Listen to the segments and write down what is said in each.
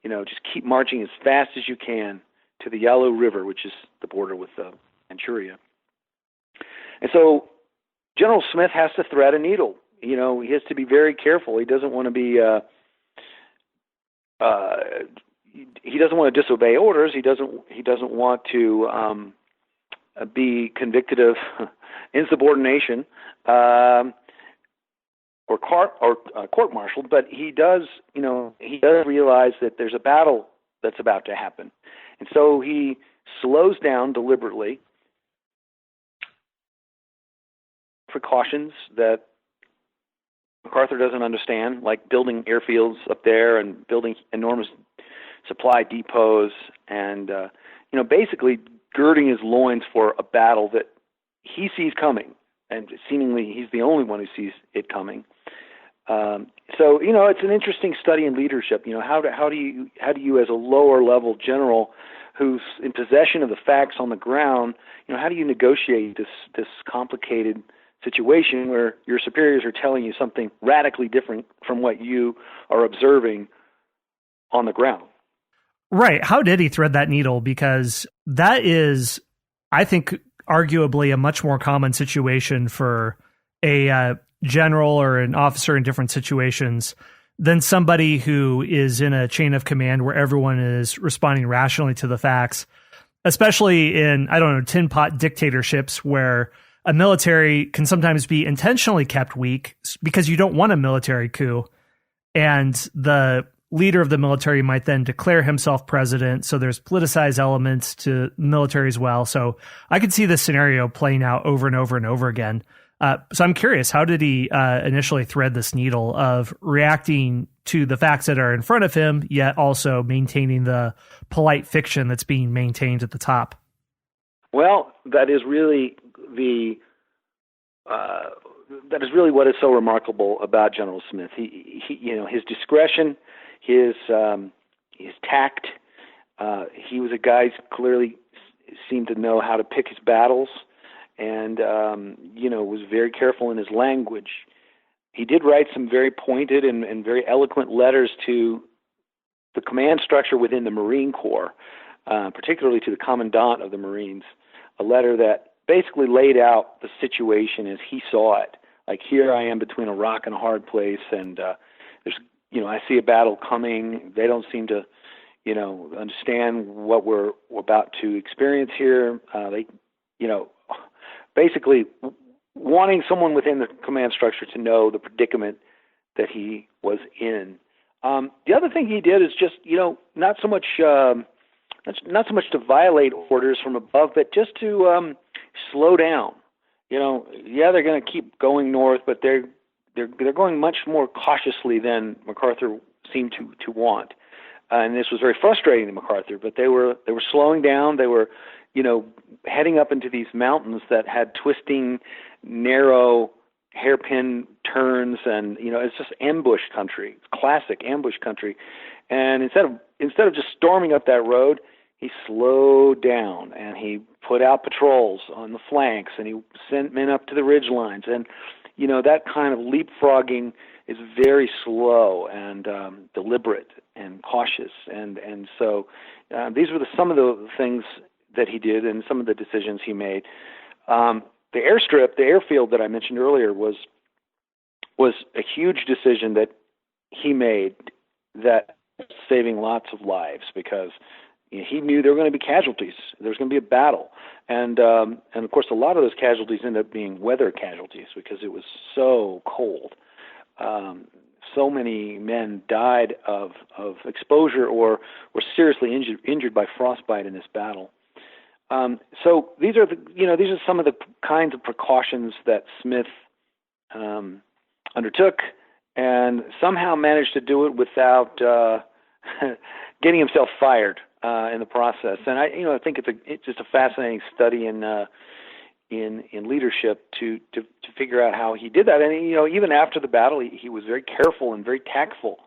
just keep marching as fast as you can to the Yalu River, which is the border with Manchuria. And so General Smith has to thread a needle. He has to be very careful. He doesn't want to be he doesn't want to disobey orders. He doesn't want to be convicted of insubordination or court-martialed. But he does realize that there's a battle that's about to happen, and so he slows down deliberately. Precautions that MacArthur doesn't understand, like building airfields up there and building enormous supply depots, and basically girding his loins for a battle that he sees coming, and seemingly he's the only one who sees it coming. So it's an interesting study in leadership. How do you as a lower level general who's in possession of the facts on the ground, how do you negotiate this complicated situation where your superiors are telling you something radically different from what you are observing on the ground? Right. How did he thread that needle? Because that is, I think, arguably a much more common situation for a general or an officer in different situations than somebody who is in a chain of command where everyone is responding rationally to the facts, especially in, tin pot dictatorships where a military can sometimes be intentionally kept weak because you don't want a military coup. And the leader of the military might then declare himself president. So there's politicized elements to the military as well. So I could see this scenario playing out over and over and over again. So I'm curious, how did he initially thread this needle of reacting to the facts that are in front of him, yet also maintaining the polite fiction that's being maintained at the top? Well, that is really what is so remarkable about General Smith. He his discretion, his tact. He was a guy who clearly seemed to know how to pick his battles, and was very careful in his language. He did write some very pointed and very eloquent letters to the command structure within the Marine Corps, particularly to the Commandant of the Marines, a letter that basically laid out the situation as he saw it. Like, here I am between a rock and a hard place, and there's, I see a battle coming. They don't seem to, understand what we're about to experience here. Basically wanting someone within the command structure to know the predicament that he was in. The other thing he did is just, not so much to violate orders from above, but just to slow down. They're going to keep going north, but they're going much more cautiously than MacArthur seemed to want. And this was very frustrating to MacArthur, but they were slowing down. They were, heading up into these mountains that had twisting, narrow, hairpin turns, and it's just ambush country, classic ambush country. And instead of just storming up that road, he slowed down and he put out patrols on the flanks, and he sent men up to the ridge lines. And that kind of leapfrogging is very slow and deliberate and cautious. And so these were some of the things that he did and some of the decisions he made. The airfield that I mentioned earlier was a huge decision that he made that saving lots of lives, because he knew there were going to be casualties. There was going to be a battle. And of course, a lot of those casualties ended up being weather casualties because it was so cold. So many men died of exposure or were seriously injured by frostbite in this battle. So these are some of the kinds of precautions that Smith undertook, and somehow managed to do it without getting himself fired in the process. And I think it's just a fascinating study in leadership to figure out how he did that. And even after the battle, he was very careful and very tactful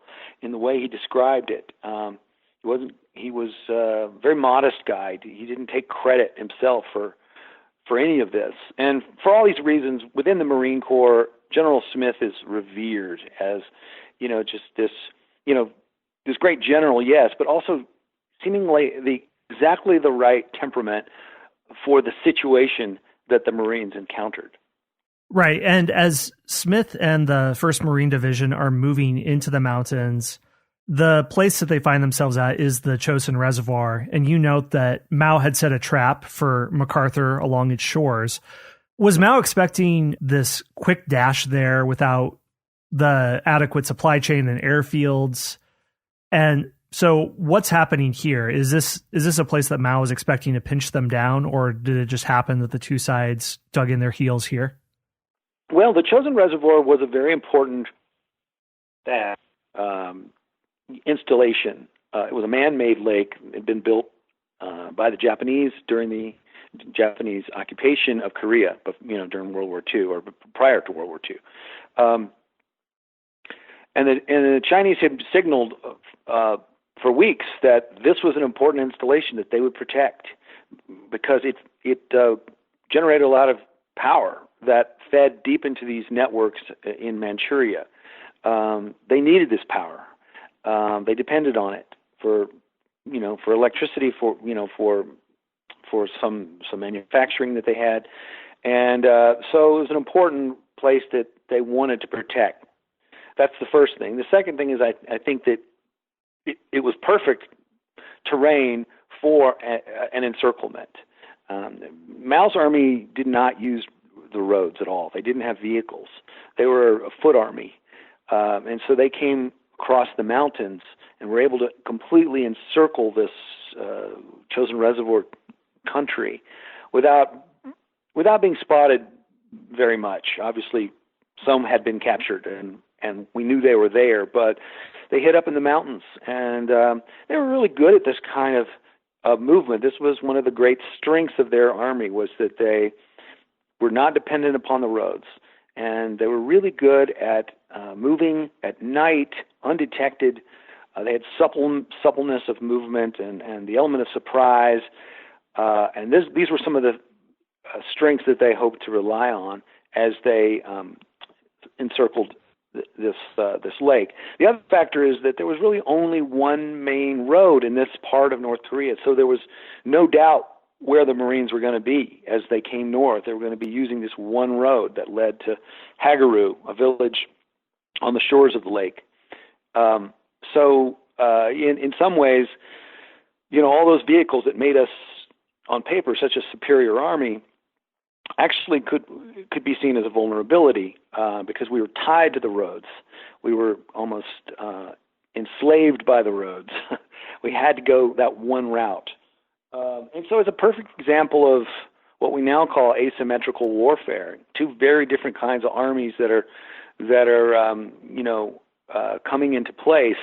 in the way he described it. He was a very modest guy. He didn't take credit himself for any of this. And for all these reasons, within the Marine Corps, General Smith is revered as, just this, this great general, yes, but also seemingly exactly the right temperament for the situation that the Marines encountered. Right. And as Smith and the 1st Marine Division are moving into the mountains, the place that they find themselves at is the Chosin Reservoir. And you note that Mao had set a trap for MacArthur along its shores. Was Mao expecting this quick dash there without the adequate supply chain and airfields? And so what's happening here? Is this a place that Mao was expecting to pinch them down, or did it just happen that the two sides dug in their heels here? Well, the Chosin Reservoir was a very important installation. It was a man-made lake. It had been built by the Japanese during the Japanese occupation of Korea, but during World War II or prior to World War II. And the Chinese had signaled for weeks that this was an important installation that they would protect because it generated a lot of power that fed deep into these networks in Manchuria. They needed this power. They depended on it for electricity, for some manufacturing that they had, and so it was an important place that they wanted to protect. That's the first thing. The second thing is I think that it was perfect terrain for an encirclement. Mao's army did not use the roads at all. They didn't have vehicles. They were a foot army, and so they came across the mountains and were able to completely encircle this Chosin Reservoir country without being spotted very much. Obviously, some had been captured, and we knew they were there, but they hid up in the mountains, and they were really good at this kind of movement. This was one of the great strengths of their army, was that they were not dependent upon the roads, and they were really good at moving at night, undetected. They had suppleness of movement and the element of surprise, and these were some of the strengths that they hoped to rely on as they encircled this lake. The other factor is that there was really only one main road in this part of North Korea, so there was no doubt where the Marines were going to be as they came north. They were going to be using this one road that led to Hagaru, a village on the shores of the lake. So in some ways, all those vehicles that made us, on paper, such a superior army, actually could be seen as a vulnerability because we were tied to the roads. We were almost enslaved by the roads. We had to go that one route. And so it's a perfect example of what we now call asymmetrical warfare. Two very different kinds of armies that are coming into place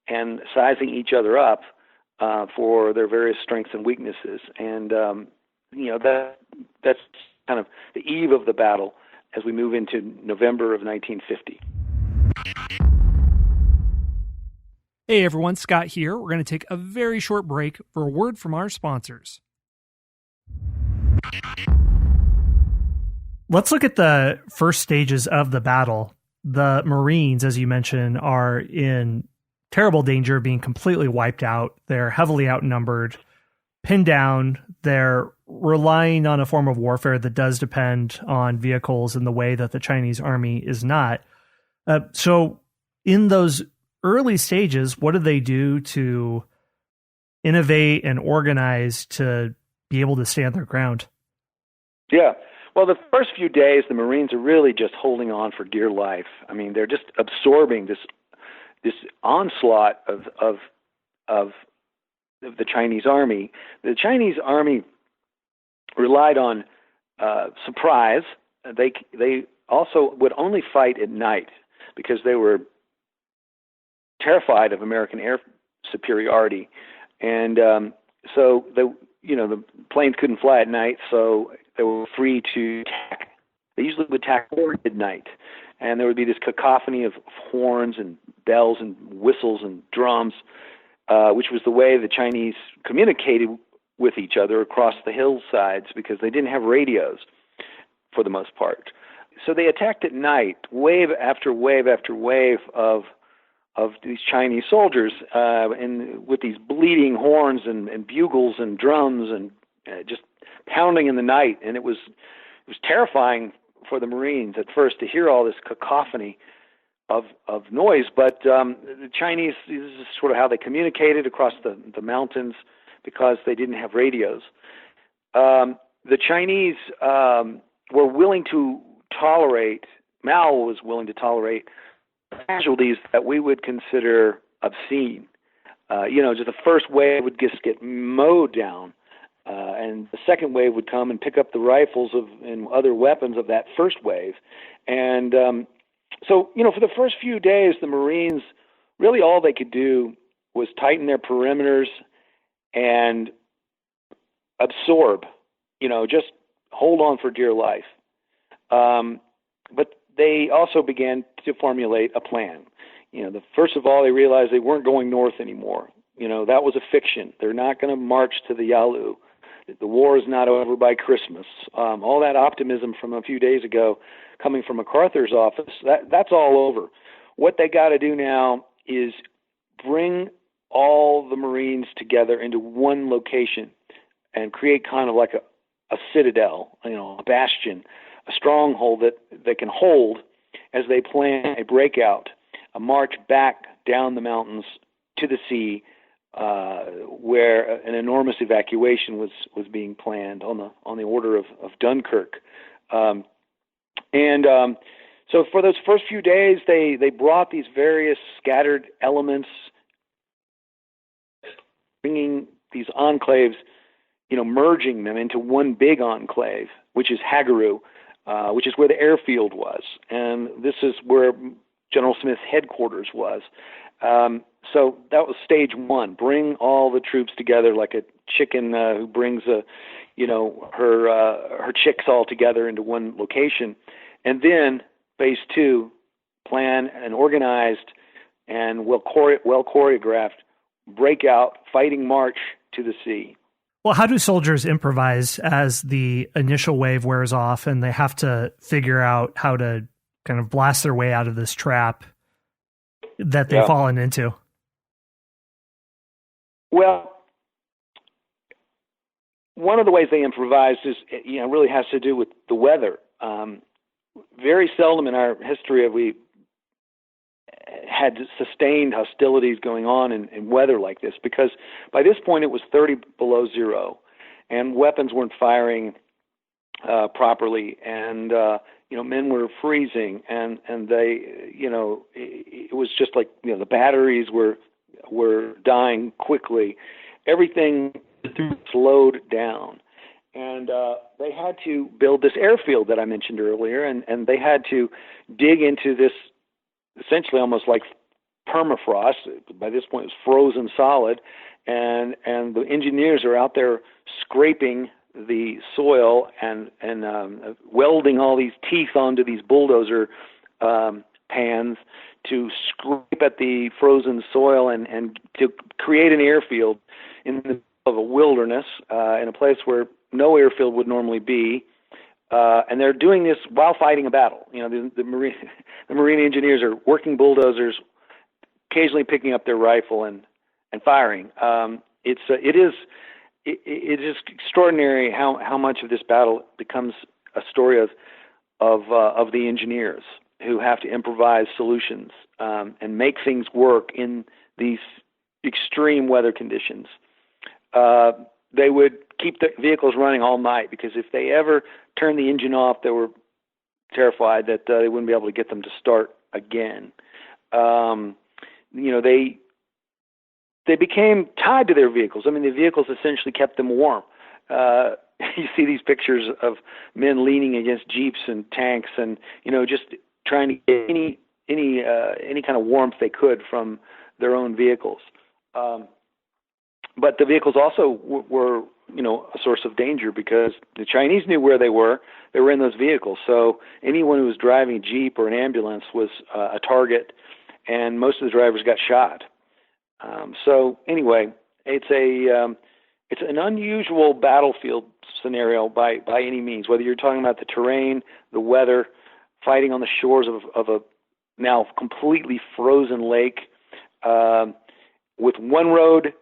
and sizing each other up for their various strengths and weaknesses. And that's kind of the eve of the battle as we move into November of 1950. Hey everyone, Scott here. We're going to take a very short break for a word from our sponsors. Let's look at the first stages of the battle. The Marines, as you mentioned, are in terrible danger of being completely wiped out. They're heavily outnumbered, pinned down. They're relying on a form of warfare that does depend on vehicles in the way that the Chinese army is not. So in those early stages, what do they do to innovate and organize to be able to stand their ground? Yeah. Well, the first few days, the Marines are really just holding on for dear life. I mean, they're just absorbing this onslaught of the Chinese army. The Chinese army relied on surprise. They also would only fight at night because they were terrified of American air superiority, and so the planes couldn't fly at night, so they were free to attack. They usually would attack at midnight, and there would be this cacophony of horns and bells and whistles and drums, which was the way the Chinese communicated with each other across the hillsides because they didn't have radios for the most part. So they attacked at night, wave after wave after wave of these Chinese soldiers, and with these bleeding horns and bugles and drums and just pounding in the night, and it was terrifying for the Marines at first to hear all this cacophony of noise. But the Chinese, this is sort of how they communicated across the mountains because they didn't have radios. The Chinese were willing to tolerate. Mao was willing to tolerate casualties that we would consider obscene. Just the first wave would just get mowed down. And the second wave would come and pick up the rifles and other weapons of that first wave. And so, for the first few days, the Marines, really all they could do was tighten their perimeters and absorb, just hold on for dear life. But they also began to formulate a plan. First of all, they realized they weren't going north anymore. That was a fiction. They're not going to march to the Yalu. The war is not over by Christmas. All that optimism from a few days ago coming from MacArthur's office, that's all over. What they got to do now is bring all the Marines together into one location and create kind of like a citadel, a bastion, a stronghold that they can hold as they plan a breakout, a march back down the mountains to the sea, where an enormous evacuation was being planned on the order of Dunkirk. So for those first few days, they brought these various scattered elements, bringing these enclaves, merging them into one big enclave, which is Hagaru, which is where the airfield was. And this is where General Smith's headquarters was. So that was stage one. Bring all the troops together like a chicken who brings her chicks all together into one location. And then phase two, plan an organized and well choreographed breakout fighting march to the sea. Well, how do soldiers improvise as the initial wave wears off and they have to figure out how to kind of blast their way out of this trap that they've fallen into? Well, one of the ways they improvise is, really has to do with the weather. Very seldom in our history have we had sustained hostilities going on in weather like this, because by this point it was 30 below zero and weapons weren't firing properly, and men were freezing, and they, it was just like, the batteries were dying quickly. Everything slowed down. And they had to build this airfield that I mentioned earlier, and they had to dig into this essentially almost like permafrost. By this point, it was frozen solid, and the engineers are out there scraping the soil and welding all these teeth onto these bulldozer pans to scrape at the frozen soil and to create an airfield in the middle of a wilderness, in a place where no airfield would normally be. And they're doing this while fighting a battle. The Marine engineers are working bulldozers, occasionally picking up their rifle and firing. It is extraordinary how much of this battle becomes a story of the engineers who have to improvise solutions and make things work in these extreme weather conditions. They would keep the vehicles running all night, because if they ever turned the engine off, they were terrified that they wouldn't be able to get them to start again. They became tied to their vehicles. I mean, the vehicles essentially kept them warm. You see these pictures of men leaning against jeeps and tanks, and just trying to get any kind of warmth they could from their own vehicles. But the vehicles also were, a source of danger, because the Chinese knew where they were. They were in those vehicles. So anyone who was driving a jeep or an ambulance was a target, and most of the drivers got shot. So anyway, it's an unusual battlefield scenario by any means, whether you're talking about the terrain, the weather, fighting on the shores of a now completely frozen lake, with one road